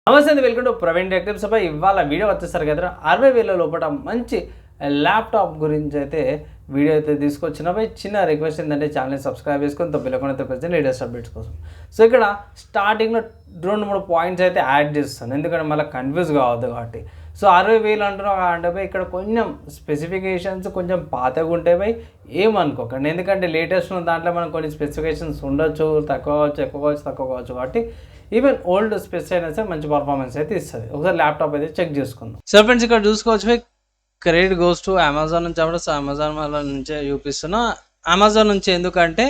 నమస్తే అండి, welcome to Praveen tech. సభ ఇవాళ వీడియో వచ్చేసరికి కదా 60,000 లోపల మంచి ల్యాప్టాప్ గురించి అయితే వీడియో అయితే తీసుకొచ్చిన చిన్న రిక్వెస్ట్ ఏంటంటే ఛానల్ని సబ్స్క్రైబ్ చేసుకొని బెల్ వచ్చి లేటెస్ట్ అప్డేట్స్ కోసం. సో ఇక్కడ స్టార్టింగ్లో 2-3 పాయింట్స్ అయితే యాడ్ చేస్తాను, ఎందుకంటే మళ్ళీ కన్ఫ్యూజ్ కావద్దు కాబట్టి. సో 60,000 అంటున్నావు అంటే పోయి ఇక్కడ కొంచెం స్పెసిఫికేషన్స్ కొంచెం పాతగా ఉంటే పోయి ఏమనుకోకండి, ఎందుకంటే లేటెస్ట్ దాంట్లో మనం కొన్ని స్పెసిఫికేషన్స్ ఉండొచ్చు, తక్కువ కావచ్చు, ఎక్కువ కావచ్చు, తక్కువ కావచ్చు. కాబట్టి ఈవెన్ ఓల్డ్ స్పెస్ అయినా సరే మంచి పర్ఫార్మెన్స్ అయితే ఇస్తుంది. ఒకసారి ల్యాప్టాప్ అయితే చెక్ చేసుకుందాం. సో ఫ్రెండ్స్ ఇక్కడ చూసుకోవచ్చు, క్రెడిట్ గోస్ టు అమెజాన్ నుంచి అప్పుడు. సో అమెజాన్ వాళ్ళ నుంచే చూపిస్తున్నా. అమెజాన్ నుంచి ఎందుకంటే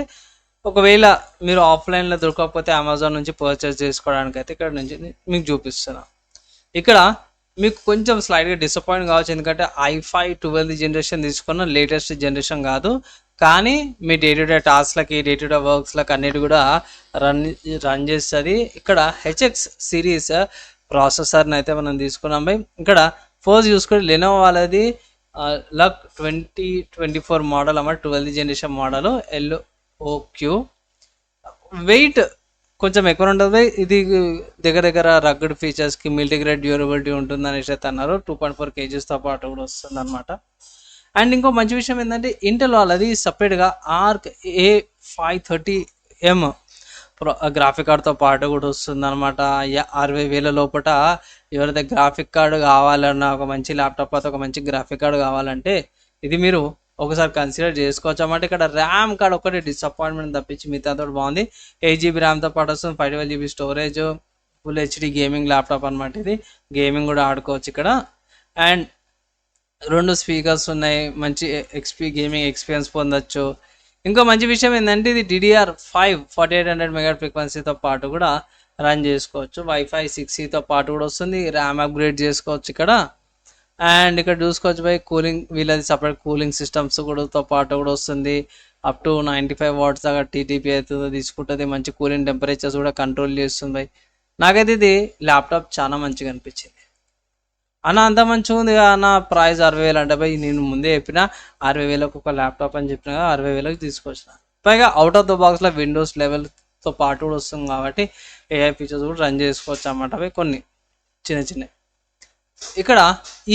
ఒకవేళ మీరు ఆఫ్లైన్లో దొరకకపోతే అమెజాన్ నుంచి పర్చేస్ చేసుకోవడానికి అయితే ఇక్కడ నుంచి మీకు చూపిస్తున్నా. ఇక్కడ మీకు కొంచెం స్లైడ్గా డిసప్పాయింట్ కావచ్చు, ఎందుకంటే i5 12th జనరేషన్ తీసుకున్న, లేటెస్ట్ జనరేషన్ కాదు. కానీ మీ డే టు డే టాస్క్లకి, డే టు డే వర్క్స్లకి అన్నిటి కూడా రన్ చేస్తుంది. ఇక్కడ హెచ్ఎక్స్ సిరీస్ ప్రాసెసర్ని అయితే మనం తీసుకున్నాం బై. ఇక్కడ ఫస్ట్ చూసుకుంటే లెనోవో వాళ్ళది లక్ 2024 మోడల్ అన్నమాట, 12th generation model LOQ. Wait కొంచెం ఎక్కువ ఉంటుంది. ఇది దగ్గర రగ్గడ్ ఫీచర్స్కి మల్టీగ్రేడ్ డ్యూరబిలిటీ ఉంటుంది అనేసి అయితే అన్నారు. 2.4 kgsతో పాటు కూడా వస్తుంది అనమాట. అండ్ ఇంకో మంచి విషయం ఏంటంటే ఇంటెల్ వాళ్ళది సపరేట్గా ఆర్క్ A530M గ్రాఫిక్ కార్డ్తో పాటు కూడా వస్తుంది అనమాట. 60,000 లోపల ఎవరైతే గ్రాఫిక్ కార్డు కావాలన్నా, ఒక మంచి ల్యాప్టాప్ అయితే ఒక మంచి గ్రాఫిక్ కార్డు కావాలంటే ఇది మీరు ఒకసారి కన్సిడర్ చేసుకోవచ్చు అన్నమాట. ఇక్కడ ర్యామ్ కార్డ్ ఒకటి డిసప్పాయింట్మెంట్ తప్పించి మిగతాతో బాగుంది. 8GB ర్యామ్తో పాటు వస్తుంది, 512GB storage, full HD gaming laptop అనమాట. ఇది గేమింగ్ కూడా ఆడుకోవచ్చు ఇక్కడ. అండ్ 2 స్పీకర్స్ ఉన్నాయి, మంచి గేమింగ్ ఎక్స్పీరియన్స్ పొందొచ్చు. ఇంకో మంచి విషయం ఏంటంటే ఇది DDR5 4800 మెగా ఫ్రీక్వెన్సీతో పాటు కూడా రన్ చేసుకోవచ్చు. Wi-Fi 6E పాటు కూడా వస్తుంది. ర్యామ్ అప్గ్రేడ్ చేసుకోవచ్చు ఇక్కడ. అండ్ ఇక్కడ చూసుకోవచ్చు బై కూలింగ్, వీళ్ళది సపరేట్ కూలింగ్ సిస్టమ్స్ కూడా పాటు కూడా వస్తుంది. అప్ టు 95 watts దాకా TTP అయితే తీసుకుంటుంది. మంచి కూలింగ్ టెంపరేచర్స్ కూడా కంట్రోల్ చేస్తుంది బై. నాకైతే ఇది ల్యాప్టాప్ చాలా మంచిగా అనిపించింది అన్న. అంత మంచిగా ఉంది అన్న. ప్రైస్ 60,000 అంటే బై నేను ముందే చెప్పిన 60,000కు ఒక ల్యాప్టాప్ అని చెప్పిన, 60,000కి తీసుకొచ్చిన. పైగా అవుట్ ఆఫ్ ద బాక్స్లో విండోస్ లెవెల్తో పాటు కూడా వస్తుంది కాబట్టి AI ఫీచర్స్ కూడా రన్ చేసుకోవచ్చు అన్నమాట. అవి కొన్ని చిన్న ఇక్కడ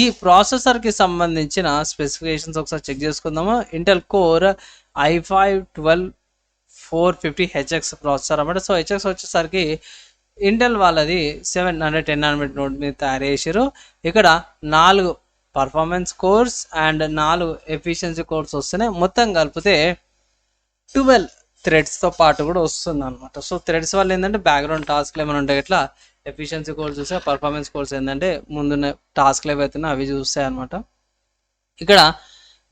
ఈ ప్రాసెసర్కి సంబంధించిన స్పెసిఫికేషన్స్ ఒకసారి చెక్ చేసుకుందాము. Intel core i5 12450HX processor అన్నమాట. సో హెచ్ఎక్స్ వచ్చేసరికి ఇంటెల్ వాళ్ళది 710 nanometer నోట్ మీద తయారు చేసారు. ఇక్కడ 4 performance course and 4 efficiency course వస్తున్నాయి. మొత్తం కలిపితే 12 థ్రెడ్స్తో పాటు కూడా వస్తుంది అనమాట. సో థ్రెడ్స్ వల్ల ఏంటంటే బ్యాక్గ్రౌండ్ టాస్క్లు ఏమైనా ఉంటాయి, ఇట్లా ఎఫిషియన్సీ కోర్స్ చూస్తే పర్ఫార్మెన్స్ కోర్స్ ఏంటంటే ముందున్న టాస్క్లు ఏవైతున్నాయో అవి చూస్తాయి అనమాట. ఇక్కడ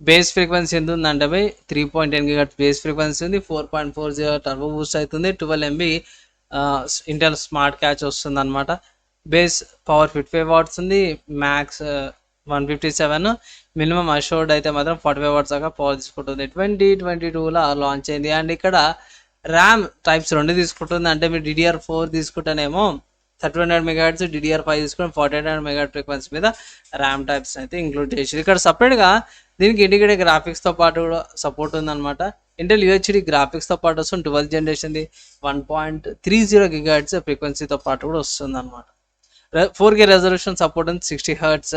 బేస్ ఫ్రీక్వెన్సీ ఎంత ఉందంటే 3.10 GHz బేస్ ఫ్రీక్వెన్సీ ఉంది. 4.40 టర్బో బూస్ట్ అవుతుంది. 12 MB ఇంటెల్ స్మార్ట్ క్యాచ్ వస్తుంది అనమాట. బేస్ పవర్ 55 watts ఉంది. మ్యాక్స్ 157, మినిమం అషోర్డ్ అయితే మాత్రం 45 watts దాకా పవర్ తీసుకుంటుంది. 2022లో లాంచ్ అయింది. అండ్ ఇక్కడ ర్యామ్ టైప్స్ 2 తీసుకుంటుంది. అంటే మీరు DDR4 తీసుకుంటేనేమో 3100 MHz, DDR5 తీసుకుని 4800 MHz ఫ్రీక్వెన్సీ మీద ర్యామ్ టైప్స్ అయితే ఇంక్లూడ్ చేసి ఇక్కడ సపరేట్గా దీనికి ఇంటిగ్రేటెడ్ గ్రాఫిక్స్తో పాటు కూడా సపోర్ట్ ఉందన్నమాట. ఇంటెల్ UHD గ్రాఫిక్స్తో పాటు వస్తుంది. 12th జనరేషన్ది 1.30 GHz ఫ్రీక్వెన్సీతో పాటు కూడా వస్తుంది అనమాట. 4K రెజల్యూషన్ సపోర్ట్ ఉంది. 60 Hz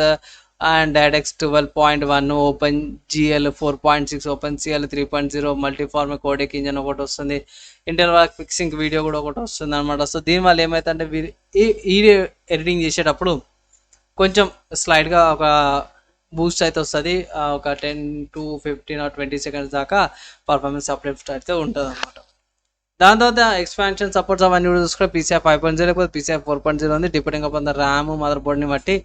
and DirectX 12.1, open GL 4.6, open CL 3.0, multiforme codec engine ఒకటి వస్తుంది. ఇంటెల్ వాళ్ళ ఫిక్సింగ్ వీడియో కూడా ఒకటి వస్తుంది అనమాట. సో దీనివల్ల ఏమైతుందంటే ఈ ఎడిటింగ్ చేసేటప్పుడు కొంచెం స్లైడ్గా ఒక బూస్ట్ అయితే వస్తుంది. ఒక 10 to 15 or 20 seconds దాకా పర్ఫార్మెన్స్ అప్లిఫ్ట్ అయితే ఉంటుంది అనమాట. దాని తర్వాత ఎక్స్పాన్షన్ సపోర్ట్స్ అవన్నీ కూడా చూసుకుంటే PCIe 5.0 లేకపోతే PCIe 4.0 ఉంది. డిపెండింగ్ అపాన్ ద ర్యామ్, మదర్ బోర్డ్ని బట్టి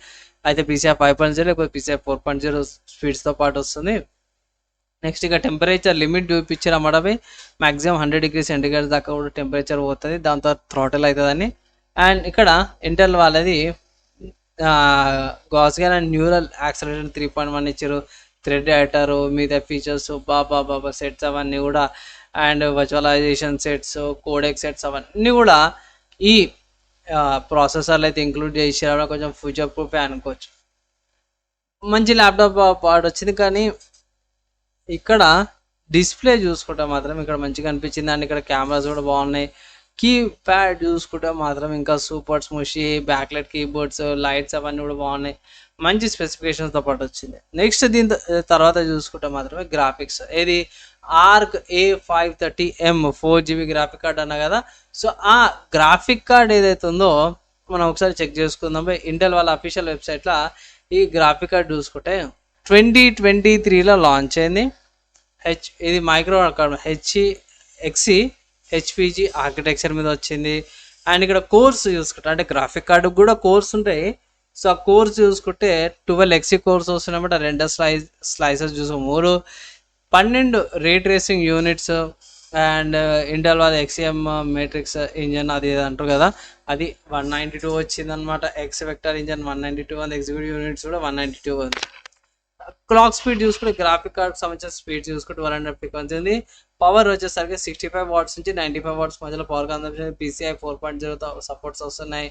అయితే PCIe 5.0 లేకపోతే PCIe 4.0 స్పీడ్స్తో పాటు వస్తుంది. నెక్స్ట్ ఇక టెంపరేచర్ లిమిట్ చూపించారు అన్నమాట. మ్యాక్సిమం 100 degrees Celsius దాకా కూడా టెంపరేచర్ పోతుంది. దాంతో థ్రాటిల్ అవుతుందని. అండ్ ఇక్కడ ఇంటెల్ వాళ్ళది గాస్సియన్ అండ్ న్యూరల్ యాక్సలరేషన్ 3.1 ఇచ్చారు. థ్రెడ్ ఎడిటర్, మిగతా ఫీచర్స్ బాబా సెట్స్ అవన్నీ కూడా, and virtualization sets, codec sets అవన్నీ కూడా ఈ ప్రాసెసర్లు అయితే ఇంక్లూడ్ చేసారు. కొంచెం ఫ్యూచర్ ప్రూఫే అనుకోవచ్చు. మంచి ల్యాప్టాప్ పాటు వచ్చింది. కానీ ఇక్కడ డిస్ప్లే చూసుకుంటే మాత్రం ఇక్కడ మంచిగా అనిపించింది. అండ్ ఇక్కడ కెమెరాస్ కూడా బాగున్నాయి. కీ ప్యాడ్ చూసుకుంటే మాత్రం ఇంకా సూపర్ స్మూషీ బ్యాక్లైట్ కీబోర్డ్స్ లైట్స్ అవన్నీ కూడా బాగున్నాయి, మంచి స్పెసిఫికేషన్స్తో పాటు వచ్చింది. నెక్స్ట్ దీని తర్వాత చూసుకుంటే మాత్రమే గ్రాఫిక్స్, ఏది arc A530M 4GB graphic card అన్నా కదా. సో ఆ గ్రాఫిక్ కార్డ్ ఏదైతే ఉందో మనం ఒకసారి చెక్ చేసుకుందాం. ఇంటెల్ వాళ్ళ అఫీషియల్ వెబ్సైట్లో ఈ గ్రాఫిక్ కార్డ్ చూసుకుంటే 2023లో లాంచ్ అయింది. ఇది మైక్రో ఎక్సీ హెచ్పిజి ఆర్కిటెక్చర్ మీద వచ్చింది. అండ్ ఇక్కడ కోర్స్ చూసుకుంటే అంటే గ్రాఫిక్ కార్డు కూడా కోర్స్ ఉంటాయి. సో ఆ కోర్స్ చూసుకుంటే 12 ఎక్సీ కోర్స్ వస్తున్నాయన్నమాట. 2 స్లైసెస్ చూసు 12 రే ట్రేసింగ్ యూనిట్స్ అండ్ ఇంటెల్ వాళ్ళ XM మేట్రిక్స్ ఇంజన్ అది అంటారు కదా, అది 192 వచ్చిందనమాట. ఎక్స్ వెక్టర్ ఇంజన్ 192 ఉంది, ఎగ్జిక్యూటివ్ యూనిట్స్ కూడా 192 ఉంది. క్లాక్ స్పీడ్ చూసుకుంటే గ్రాఫిక్ కార్డ్ సంబంధించిన స్పీడ్ చూసుకుంటే 100 ఫ్రీక్వెన్సీ ఉంది. పవర్ వచ్చేసరికి 65 వాట్స్ నుంచి 95 వాట్స్ మధ్యలో పవర్ కన్సంప్షన్. PCI 4.0 సపోర్ట్స్ వస్తున్నాయి.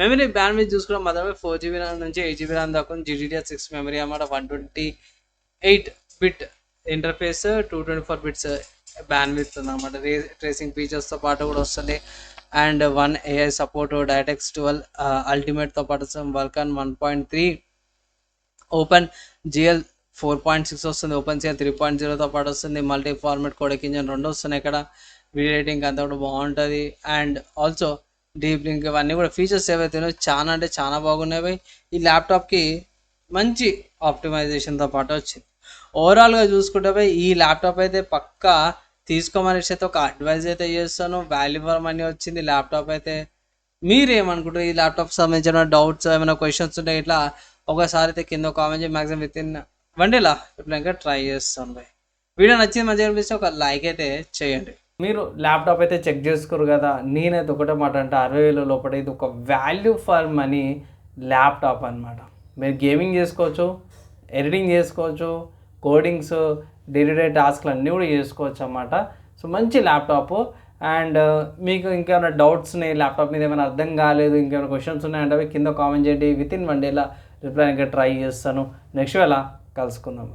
మెమరీ బ్యాండ్విడ్త్ చూసుకుంటే మాత్రమే 4GB నుంచి 8GB ర్యామ్ దాకా GDDR6 మెమరీ అన్నమాట. 128 బిట్ ఇంటర్ఫేస్, 224 బిట్స్ బ్యాండ్విడ్త్ ఉందన్నమాట. ట్రేసింగ్ ఫీచర్స్తో పాటు కూడా వస్తుంది. అండ్ 1 AI సపోర్ట్, డైరెక్ట్X 12 అల్టిమేట్తో పాటు వల్కాన్ 1.3, ఓపెన్ GL 4.6 వస్తుంది, ఓపెన్ CL 3.0తో పాటు వస్తుంది. మల్టీ ఫార్మాట్ కోడెక్ ఇంజన్ 2 వస్తున్నాయి ఇక్కడ. వీడియో ఎడిటింగ్ అంతా కూడా బాగుంటుంది. అండ్ ఆల్సో డీప్ లింక్ ఇవన్నీ కూడా ఫీచర్స్ ఏవైతే ఉన్నాయో చాలా అంటే చాలా బాగున్నాయి. ఈ ల్యాప్టాప్కి మంచి ఆప్టిమైజేషన్తో పాటు వచ్చింది. ఓవరాల్గా చూసుకుంటే ఈ ల్యాప్టాప్ అయితే పక్కా తీసుకోమనేసి అయితే ఒక అడ్వైజ్ అయితే చేస్తాను. వాల్యూ ఫర్ మనీ వచ్చింది ల్యాప్టాప్ అయితే. మీరేమనుకుంటారు ఈ ల్యాప్టాప్ సంబంధించిన డౌట్స్ ఏమైనా క్వశ్చన్స్ ఉంటే ఇట్లా ఒకసారి అయితే కింద కామెంట్ చేసి మ్యాక్సిమం విత్ ఇన్ 1 డేలా ఇప్పుడు ఇంకా ట్రై చేస్తాను. వీడియో నచ్చింది మంచిగా అనిపిస్తే ఒక లైక్ అయితే చేయండి. మీరు ల్యాప్టాప్ అయితే చెక్ చేసుకోరు కదా, నేనైతే ఒకటే మాట అంటే 60,000 లోపల ఇది ఒక వాల్యూ ఫర్ మనీ ల్యాప్టాప్ అనమాట. మీరు గేమింగ్ చేసుకోవచ్చు, ఎడిటింగ్ చేసుకోవచ్చు, కోడింగ్స్ డే టు డే టాస్క్లు అన్నీ కూడా చేసుకోవచ్చు అన్నమాట. సో మంచి ల్యాప్టాప్. అండ్ మీకు ఇంకేమైనా డౌట్స్ ఉన్నాయి, ల్యాప్టాప్ మీద ఏమైనా అర్థం కాలేదు, ఇంకేమైనా క్వశ్చన్స్ ఉన్నాయంటే అవి కింద కామెంట్ చేయండి. విత్ ఇన్ 1 డేలా రిప్లై ఇంకా ట్రై చేస్తాను. నెక్స్ట్ వేళ కలుసుకుందాం.